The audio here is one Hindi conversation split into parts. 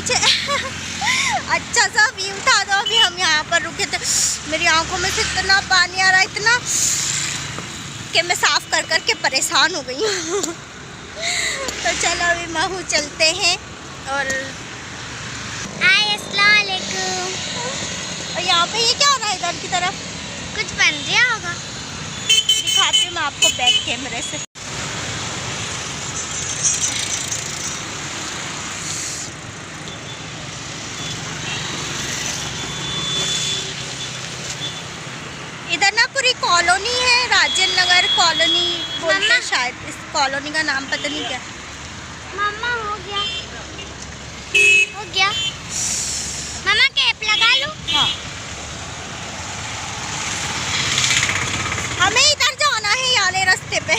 नीचे अच्छा सा व्यू था। तो अभी हम यहाँ पर रुके थे, मेरी आंखों में से इतना पानी आ रहा है, इतना कि मैं साफ कर कर के परेशान हो गई हूँ। तो चलो अभी महू चलते हैं। और अस्सलाम वालेकुम। और यहाँ पे ये क्या हो रहा है इधर की तरफ? कुछ बन रहा होगा, दिखाती हूँ मैं आपको बैक कैमरे से। इधर ना पूरी कॉलोनी है, राजेंद्र नगर कॉलोनी बोलते हैं शायद। इस कॉलोनी का नाम पता नहीं क्या। मम्मा हो गया, हो गया। मम्मा कैप लगा लो। हाँ, हमें इधर जाना है याले रास्ते पे।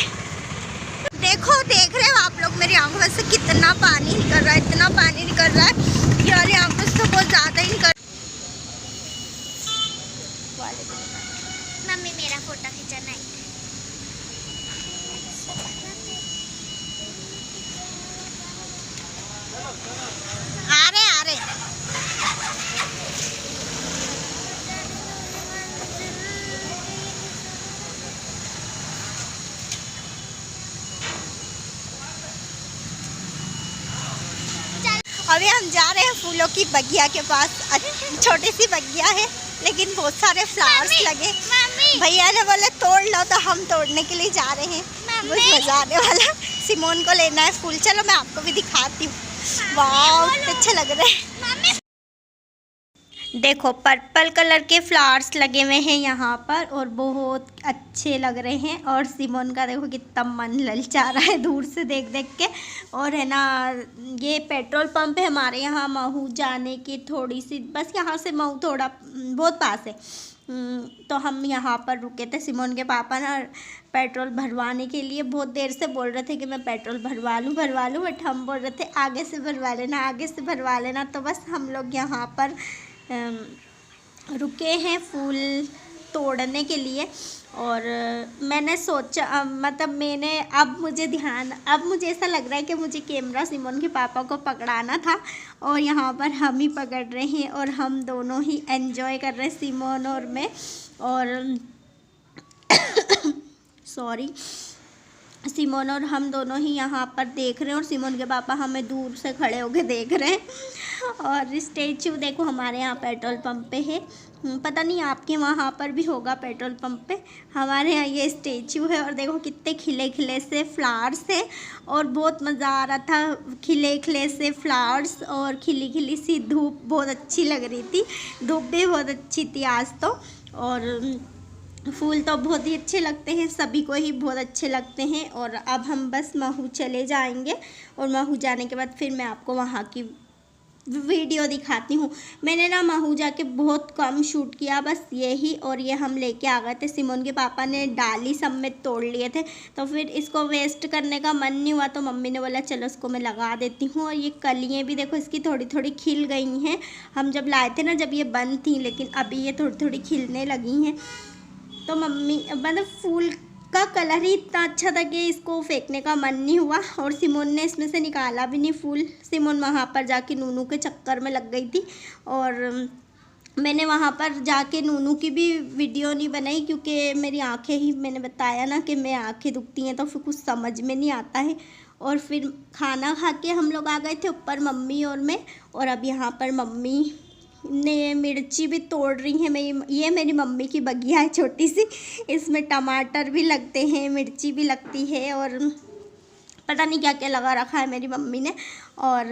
देखो, देख रहे हो आप लोग मेरी आंखों में से कितना पानी निकल रहा है, इतना पानी निकल रहा है यार, आंखों से बहुत ज्यादा ही निकल। मम्मी मेरा फोटो खींचना है। आ रहे आ रहे। अभी हम जा रहे हैं फूलों की बगिया के पास। छोटी सी बगिया है लेकिन बहुत सारे फ्लावर्स लगे। भैया ने बोले तोड़ लो, तो हम तोड़ने के लिए जा रहे हैं। बहुत मजा आने वाला। सिमोन को लेना है फूल, चलो मैं आपको भी दिखाती हूँ। वाह अच्छे लग रहे हैं। देखो पर्पल कलर के फ्लावर्स लगे हुए हैं यहाँ पर और बहुत अच्छे लग रहे हैं। और सिमोन का देखो कितना मन ललचा रहा है दूर से देख देख के। और है ना, ये पेट्रोल पंप है हमारे यहाँ महू जाने की थोड़ी सी, बस यहाँ से महू थोड़ा बहुत पास है। तो हम यहाँ पर रुके थे। सिमोन के पापा ना पेट्रोल भरवाने के लिए बहुत देर से बोल रहे थे कि मैं पेट्रोल भरवा लूँ, बट हम बोल रहे थे आगे से भरवा लेना, आगे से भरवा लेना। तो बस हम लोग यहाँ पर रुके हैं फूल तोड़ने के लिए। और मैंने सोचा, मतलब मैंने अब मुझे ऐसा लग रहा है कि मुझे कैमरा सिमोन के पापा को पकड़ाना था। और यहाँ पर हम ही पकड़ रहे हैं और हम दोनों ही एंजॉय कर रहे हैं, सिमोन और मैं। और सॉरी, सिमोन और हम दोनों ही यहाँ पर देख रहे हैं और सिमोन के पापा हमें दूर से खड़े होकर देख रहे हैं। और स्टैचू देखो हमारे यहाँ पेट्रोल पंप पे है, पता नहीं आपके वहाँ पर भी होगा पेट्रोल पंप पे। हमारे यहाँ ये स्टैचू है और देखो कितने खिले खिले से फ्लावर्स है। और बहुत मज़ा आ रहा था, खिले खिले से फ्लावर्स और खिली खिली सी धूप बहुत अच्छी लग रही थी। धूप भी बहुत अच्छी थी आज तो। और फूल तो बहुत ही अच्छे लगते हैं, सभी को ही बहुत अच्छे लगते हैं। और अब हम बस महू चले जाएंगे और महू जाने के बाद फिर मैं आपको वहाँ की वीडियो दिखाती हूँ। मैंने ना महू जाके बहुत कम शूट किया, बस यही। और ये हम लेके आ गए थे, सिमोन के पापा ने डाली सब में तोड़ लिए थे, तो फिर इसको वेस्ट करने का मन नहीं हुआ। तो मम्मी ने बोला चलो इसको मैं लगा देती हूँ। और ये कलियाँ भी देखो इसकी थोड़ी थोड़ी खिल गई हैं। हम जब लाए थे ना जब ये बंद थी, लेकिन अभी ये थोड़ी थोड़ी खिलने लगी हैं। तो मम्मी, मतलब फूल का कलर ही इतना अच्छा था कि इसको फेंकने का मन नहीं हुआ। और सिमोन ने इसमें से निकाला भी नहीं फूल। सिमोन वहाँ पर जाके नूनू के चक्कर में लग गई थी। और मैंने वहाँ पर जाके नूनू की भी वीडियो नहीं बनाई, क्योंकि मेरी आंखें ही, मैंने बताया ना कि मेरी आंखें दुखती हैं, तो फिर कुछ समझ में नहीं आता है। और फिर खाना खा के हम लोग आ गए थे ऊपर, मम्मी और मैं। और अब यहाँ पर मम्मी ने मिर्ची भी तोड़ रही हैं। ये मेरी मम्मी की बगिया है छोटी सी, इसमें टमाटर भी लगते हैं, मिर्ची भी लगती है और पता नहीं क्या क्या लगा रखा है मेरी मम्मी ने। और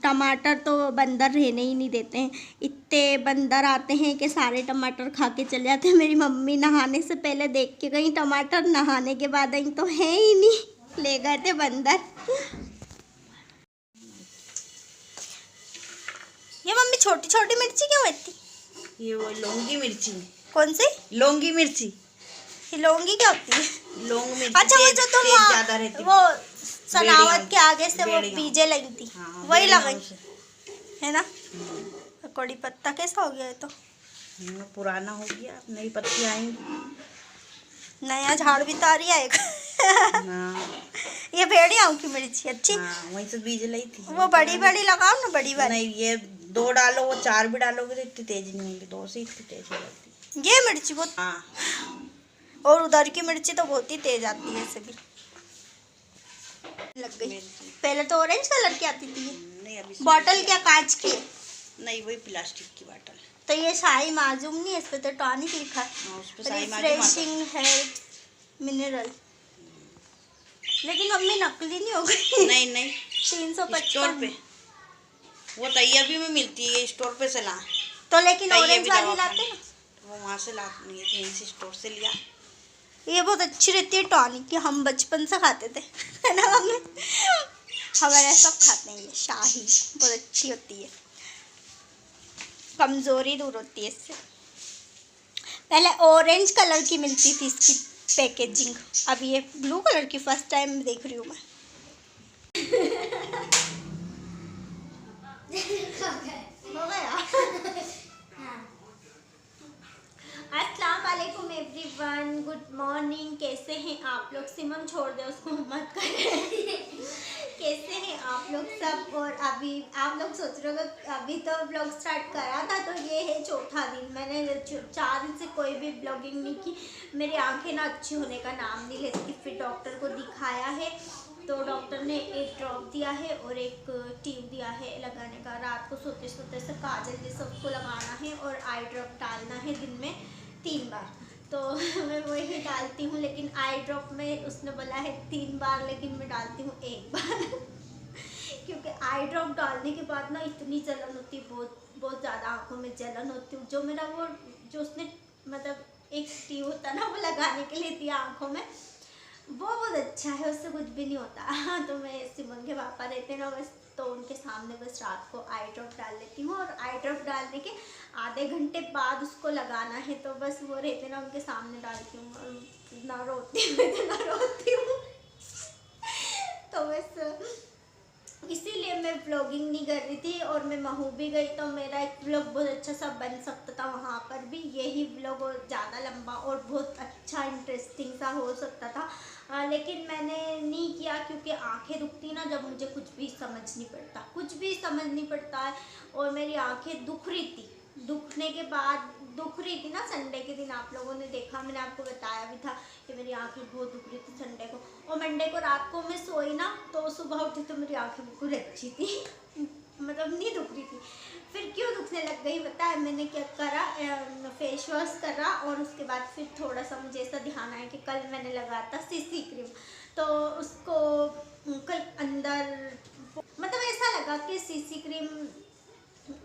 टमाटर तो बंदर रहने ही नहीं देते हैं, इतने बंदर आते हैं कि सारे टमाटर खा के चले जाते हैं। मेरी मम्मी नहाने से पहले देख के गई टमाटर, नहाने के बाद आई तो है ही नहीं, ले गए थे बंदर। ये मम्मी छोटी छोटी मिर्ची क्यों होती? ये वो लौंगी मिर्ची। कौन सी? लौंगी मिर्ची। ये लौंगी क्या होती है? लौंग मिर्ची। अच्छा वो जो तुम ज्यादा रहती, वो सनावत के आगे से वो बीजे लगी थी, वही लगाई है ना? कड़ी पत्ता कैसा हो गया है? तो पुराना हो गया, नई पत्ती आएंगी, नया झाड़ भी तो आ रही है। हाँ ये भेड़ियाओं की मिर्ची अच्छी। हाँ, वहीं से बीज लाई थी। वो बड़ी बड़ी लगाओ ना, बड़ी वाली। नहीं, ये 2 डालो, वो 4 भी डालोगे तो इतनी तेज नहीं होगी, 2 से इतनी तेज हो जाती ये मिर्ची बहुत, है। हाँ और उधर की मिर्ची तो बहुत ही तेज आती है, ऐसे भी लग गई। मिर्ची। पहले तो ऑरेंज कलर की आती थी। नहीं, अभी बॉटल क्या कांच की है? नहीं, वही प्लास्टिक की बोतल। तो ये शाही माजूम नहीं है, इस पे तो टॉनिक लिखा है, हाँ, उस पे शाही माजूम आता है। Refreshing health mineral. लेकिन मम्मी नकली नहीं हो गई। नहीं नहीं, 355 स्टोर पे वो तैयबी में मिलती है, स्टोर पे से ला। तो लेकिन तैयबी ऑरेंज वाली दवा लाते ना, वो वहाँ से ला नहीं है, कहीं से स्टोर से लिया। ये बहुत अच्छी रहती है टॉनिक की, हम बचपन से खाते थे, है ना मम्मी? हमारे सब खाते हैं, ये शाही बहुत अच्छी होती है, कमज़ोरी दूर होती है इससे। पहले ऑरेंज कलर की मिलती थी इसकी पैकेजिंग, अब ये ब्लू कलर की फर्स्ट टाइम देख रही हूँ मैं। हो गया। अस्सलाम वालेकुम एवरीवन, गुड मॉर्निंग। कैसे हैं आप लोग? सिमन छोड़ दे उसको, मत करें। कैसे हैं आप लोग सब? और अभी आप लोग सोच रहे हो अभी तो ब्लॉग स्टार्ट करा था, तो ये है चौथा दिन। मैंने 4 दिन से कोई भी ब्लॉगिंग नहीं की। मेरी आंखें ना अच्छी होने का नाम नहीं लेती। फिर डॉक्टर को दिखाया है, तो डॉक्टर ने एक ड्रॉप दिया है और एक ट्यूब दिया है लगाने का। रात को सोते सोते से काजल ये सबको लगाना है और आई ड्रॉप डालना है दिन में 3 बार। तो मैं वही डालती हूँ, लेकिन आई ड्रॉप में उसने बोला है 3 बार, लेकिन मैं डालती हूँ 1 बार। क्योंकि आई ड्रॉप डालने के बाद ना इतनी जलन होती है, बहुत ज़्यादा आँखों में जलन होती है। जो मेरा वो जो उसने मतलब एक ट्यूब होता है ना, वो लगाने के लिए दिया आँखों में, वो बहुत अच्छा है, उससे कुछ भी नहीं होता। तो मैं सिमन के पापा रहते ना बस, तो उनके सामने बस रात को आई ड्रॉप डाल लेती हूँ, और आई ड्रॉप डालने के आधे घंटे बाद उसको लगाना है, तो बस वो रहते ना उनके सामने डालती हूँ, और ना रोती हूँ ना रोती हूँ। तो बस इसीलिए मैं व्लॉगिंग नहीं कर रही थी, और मैं महू भी गई तो मेरा एक व्लॉग बहुत अच्छा सा बन सकता था वहाँ पर भी। यही व्लॉग और ज़्यादा लंबा और बहुत अच्छा इंटरेस्टिंग सा हो सकता था, लेकिन मैंने नहीं किया, क्योंकि आंखें दुखती ना जब, मुझे कुछ भी समझ नहीं पड़ता, कुछ भी समझ नहीं पड़ता है। और मेरी आंखें दुख रही थी, दुखने के बाद दुख रही थी ना संडे के दिन, आप लोगों ने देखा, मैंने आपको बताया भी था कि मेरी आंखें बहुत दुख रही थी संडे को। और मंडे को रात को मैं सोई ना, तो सुबह उठी तो मेरी आंखें बिल्कुल अच्छी थी, मतलब नहीं दुख रही थी। फिर क्यों दुखने लग गई पता है? मैंने क्या करा, फेस वॉश करा, और उसके बाद फिर थोड़ा सा मुझे ऐसा ध्यान आया कि कल मैंने लगाया था सीसी क्रीम, तो उसको कल अंदर मतलब ऐसा लगा कि सीसी क्रीम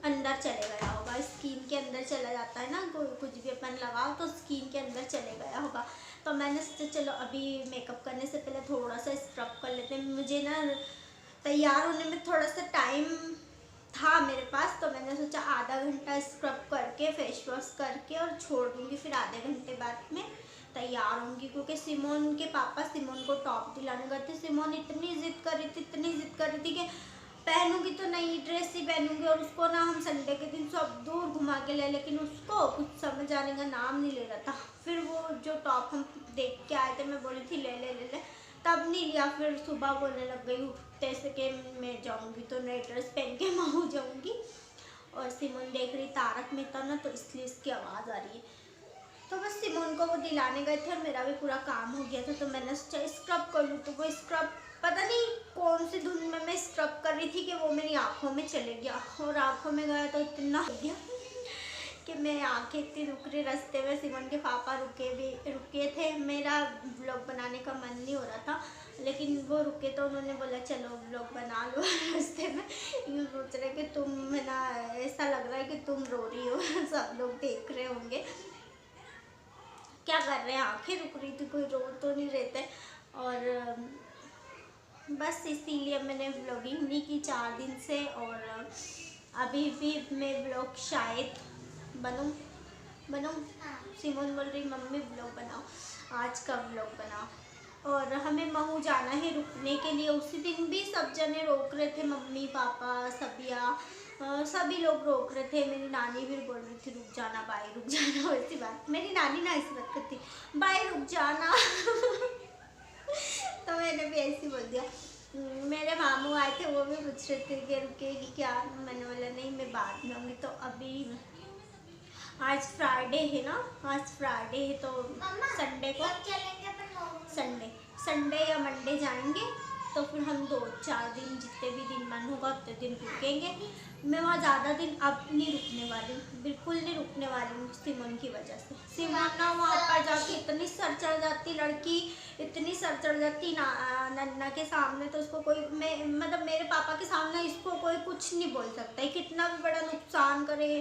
अंदर चले गया होगा, स्किन के अंदर चला जाता है ना, कुछ भी अपन लगाओ तो स्किन के अंदर चले गया होगा। तो मैंने सोचा चलो अभी मेकअप करने से पहले थोड़ा सा स्क्रब कर लेते हैं। मुझे ना तैयार होने में थोड़ा सा टाइम था मेरे पास, तो मैंने सोचा आधा घंटा स्क्रब करके फेस वॉश करके और छोड़ दूँगी, फिर आधे घंटे बाद में तैयार होंगी। क्योंकि सिमोन के पापा सिमोन को टॉप दिलाने गए थे। सिमोन इतनी ज़िद कर रही थी, इतनी ज़िद कर रही थी कि पहनूंगी तो नई ड्रेस ही पहनूंगी, और उसको ना हम संडे के दिन सब दूर घुमा के ले, लेकिन उसको कुछ समझ आने का नाम नहीं ले रहा था। फिर वो जो टॉप हम देख के आए थे, मैं बोली थी ले ले ले ले, तब नहीं लिया। फिर सुबह बोलने लग गई उठते से कि मैं जाऊंगी तो नई ड्रेस पहन के मैं हो जाऊंगी। और सिमोन देख रही तारक मेहता ना, तो इसलिए इसकी आवाज़ आ रही है। तो बस सिमोन को वो दिलाने गए थे, और मेरा भी पूरा काम हो गया था, तो मैंने सोचा स्क्रब कर लूँ। तो वो स्क्रब पता नहीं कौन सी धुन में मैं स्क्रब कर रही थी कि वो मेरी आँखों में चले गया, और आँखों में गया तो इतना हो गया कि मैं आँखें इतनी रुक रही। रास्ते में सिमोन के पापा रुके थे। मेरा व्लॉग बनाने का मन नहीं हो रहा था, लेकिन वो रुके तो उन्होंने बोला चलो व्लॉग बना लो। रास्ते में यूँ सोच रहे कि तुम है ना, ऐसा लग रहा है कि तुम रो रही हो, सब लोग देख रहे होंगे क्या कर रहे हैं। आंखें रुक रही थी, कोई रो तो नहीं रहते। और बस इसीलिए मैंने व्लॉगिंग नहीं की 4 दिन से, और अभी भी मैं व्लॉग शायद बनूं। सिमोन बोल रही मम्मी व्लॉग बनाओ, आज का व्लॉग बनाओ। और हमें महू जाना है रुकने के लिए। उसी दिन भी सब जने रोक रहे थे, मम्मी पापा सबिया सभी लोग रोक रहे थे। मेरी नानी भी बोल रही थी रुक जाना बाई, रुक जाना। वैसी बात मेरी नानी ना ऐसी बात करती, बाई रुक जाना। तो मैंने भी ऐसे ही बोल दिया। मेरे मामू आए थे, वो भी पूछ रहे थे कि रुकेगी क्या, मैंने बोला नहीं मैं बाद में आऊँगी। तो अभी आज फ्राइडे है ना, आज फ्राइडे है तो संडे को संडे संडे या मंडे जाएंगे। तो फिर हम 2-4 दिन जितने भी दिन मन होगा उतने दिन रुकेंगे। मैं वहाँ ज़्यादा दिन अब नहीं रुकने वाली हूँ, बिल्कुल नहीं रुकने वाली हूँ सिमोन की वजह से। सिमोन ना वहाँ पर जाके इतनी सर चढ़ जाती लड़की, इतनी सर चढ़ जाती ना नन्ना के सामने। तो उसको कोई मतलब मेरे पापा के सामने इसको कोई कुछ नहीं बोल सकता है, कितना भी बड़ा नुकसान करे,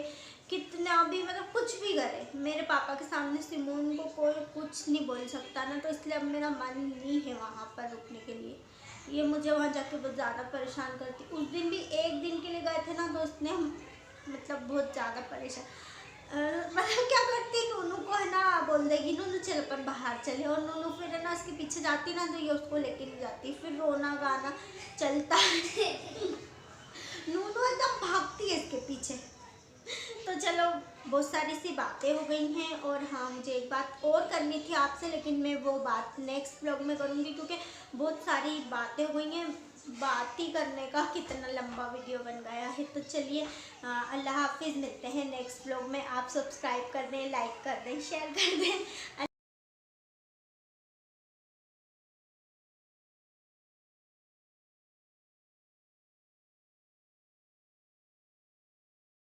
कितना भी मतलब कुछ भी करे, मेरे पापा के सामने सिमोन को कोई कुछ नहीं बोल सकता ना। तो इसलिए अब मेरा मन नहीं है वहाँ पर रुकने के लिए। ये मुझे वहाँ जाके बहुत ज़्यादा परेशान करती। उस दिन भी 1 दिन के लिए गए थे ना, तो उसने मतलब बहुत ज़्यादा परेशान मतलब क्या करती, नूनू को है ना बोल देगी नूनू चल अपन बाहर चले, और नूनू फिर है ना उसके पीछे जाती ना, तो ये उसको लेके नहीं जाती, फिर रोना गाना चलता है। नूनू एकदम भागती है इसके पीछे। तो चलो बहुत सारी सी बातें हो गई हैं। और हाँ, मुझे एक बात और करनी थी आपसे, लेकिन मैं वो बात नेक्स्ट ब्लॉग में करूँगी, क्योंकि बहुत सारी बातें हो गई हैं। बात ही करने का कितना लंबा वीडियो बन गया है। तो चलिए अल्लाह हाफिज़, मिलते हैं नेक्स्ट ब्लॉग में। आप सब्सक्राइब कर दें, लाइक कर दें, शेयर कर दें।